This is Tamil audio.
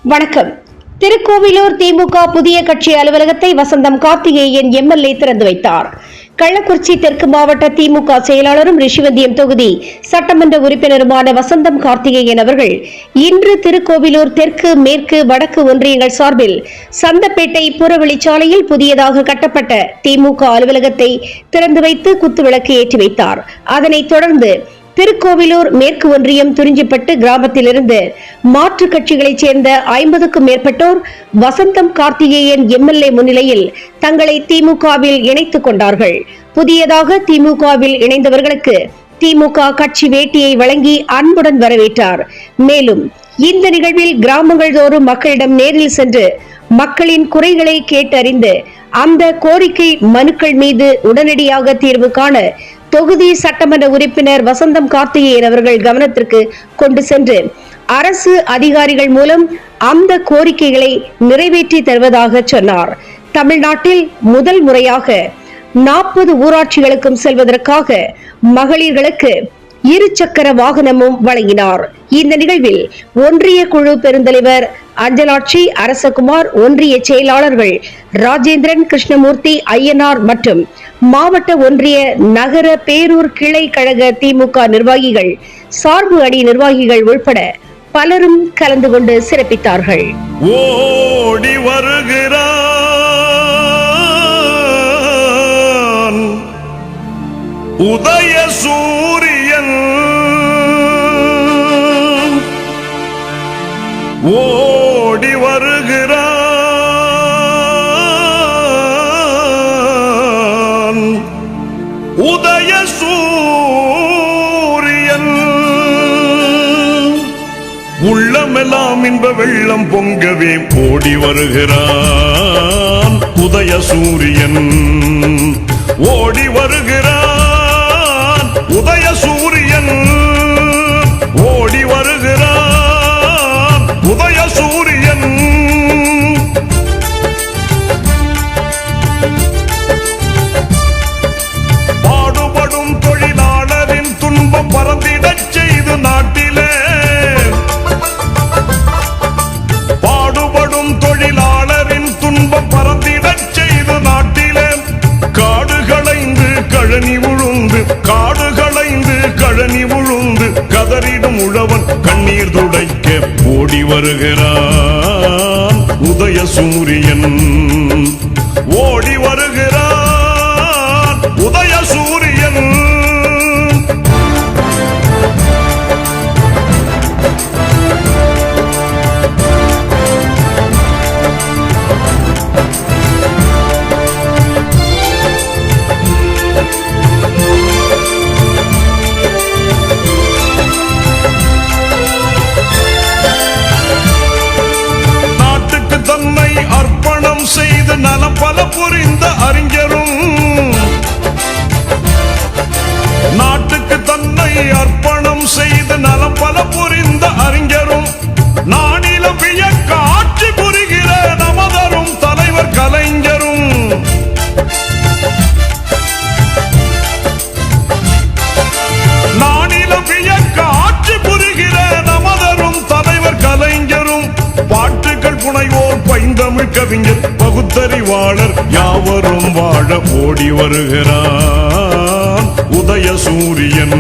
வணக்கம். திருக்கோவிலூர் திமுக புதிய கட்சி அலுவலகத்தை வசந்தம் கார்த்திகேயன் எம்எல்ஏ திறந்து வைத்தார். கள்ளக்குறிச்சி தெற்கு மாவட்ட திமுக செயலாளரும் ரிஷிவந்தியம் தொகுதி சட்டமன்ற உறுப்பினருமான வசந்தம் கார்த்திகேயன் அவர்கள் இன்று திருக்கோவிலூர் தெற்கு, மேற்கு, வடக்கு ஒன்றியங்கள் சார்பில் சந்தப்பேட்டை புறவழிச்சாலையில் புதியதாக கட்டப்பட்ட திமுக அலுவலகத்தை திறந்து வைத்து குத்துவிளக்கு ஏற்றி வைத்தார். அதனைத் தொடர்ந்து திருக்கோவிலூர் மேற்கு ஒன்றியம் துறிஞ்சிப்பட்டு கிராமத்திலிருந்து மாற்றுக் கட்சிகளைச் சேர்ந்த 50க்கும் மேற்பட்டோர் வசந்தம் கார்த்திகேயன் எம்எல்ஏ முன்னிலையில் தங்களை திமுகவில் இணைத்துக் கொண்டார்கள். புதியதாக திமுகவில் இணைந்தவர்களுக்கு திமுக கட்சி வேட்டியை வழங்கி அன்புடன் வரவேற்றார். மேலும் இந்த நிகழ்வில் கிராமங்கள் தோறும் மக்களிடம் நேரில் சென்று மக்களின் குறைகளை கேட்டறிந்து அந்த கோரிக்கை மனுக்கள் மீது உடனடியாக தீர்வு காண தொகுதி சட்டமன்ற உறுப்பினர் வசந்தம் கார்த்திகேயன் அவர்கள் கவனத்திற்கு கொண்டு சென்று அரசு அதிகாரிகள் மூலம் அந்த கோரிக்கைகளை நிறைவேற்றி தருவதாக சொன்னார். தமிழ்நாட்டில் முதல் முறையாக 40 ஊராட்சிகளுக்கும் செல்வதற்காக மகளிர்களுக்கு 2 சக்கர வாகனமும் வழங்கினார். இந்த நிகழ்வில் ஒன்றிய குழு பெருந்தலைவர் அஞ்சலாட்சி அரசகுமார், ஒன்றிய செயலாளர்கள் ராஜேந்திரன், கிருஷ்ணமூர்த்தி, ஐயனார் மற்றும் மாவட்ட ஒன்றிய நகர பேரூர் கிளை கழக திமுக நிர்வாகிகள், சார்பு அணி நிர்வாகிகள் உட்பட பலரும் கலந்து கொண்டு சிறப்பித்தார்கள். ஓடி வருகிறான் உதய சூரியன், ஓடி வருகிறான் உதய சூரியன், உள்ளமெல்லாம் இன்ப வெள்ளம் பொங்கவே ஓடி வருகிறான் உதய சூரியன், ஓடி வருகிறான் உதய சூரியன், ஓடி வருகிறான் உதய சூரியன். பாடுபடும் தொழிலாளரின் துன்பம் பறந்திடச் செய்து நாட்டிலே, பாடுபடும் தொழிலாளரின் துன்பம் பறந்திடச் செய்து நாட்டிலே, காடுகளைந்து கழனி உழுந்து, காடுகளைந்து கழனி உழுந்து கதறிடும் உழவன் கண்ணீர் துடைக்க ஓடி வருகிறான் உதய சூரியன், ஓடி வருகிறான் உதய சூரியன். அர்ப்பணம் செய்து நலம் பல புரிந்த அறிஞரும், நாட்டுக்கு தன்னை அர்ப்பணம் செய்து நலம் பல புரிந்த அறிஞரும், நானிலம் வியக்க ஆட்சி புரிகிற நமதரும் தலைவர் கலைஞரும், நானிலம் வியக்க ஆட்சி புரிகிற நமதரும் தலைவர் கலைஞரும், பாட்டுகள் புனைவோர் பைந்தமிழ் கவிஞர் பகுத்தறிவாளர் யாவரும் வாழ ஓடி வருகிறான் உதய சூரியன்.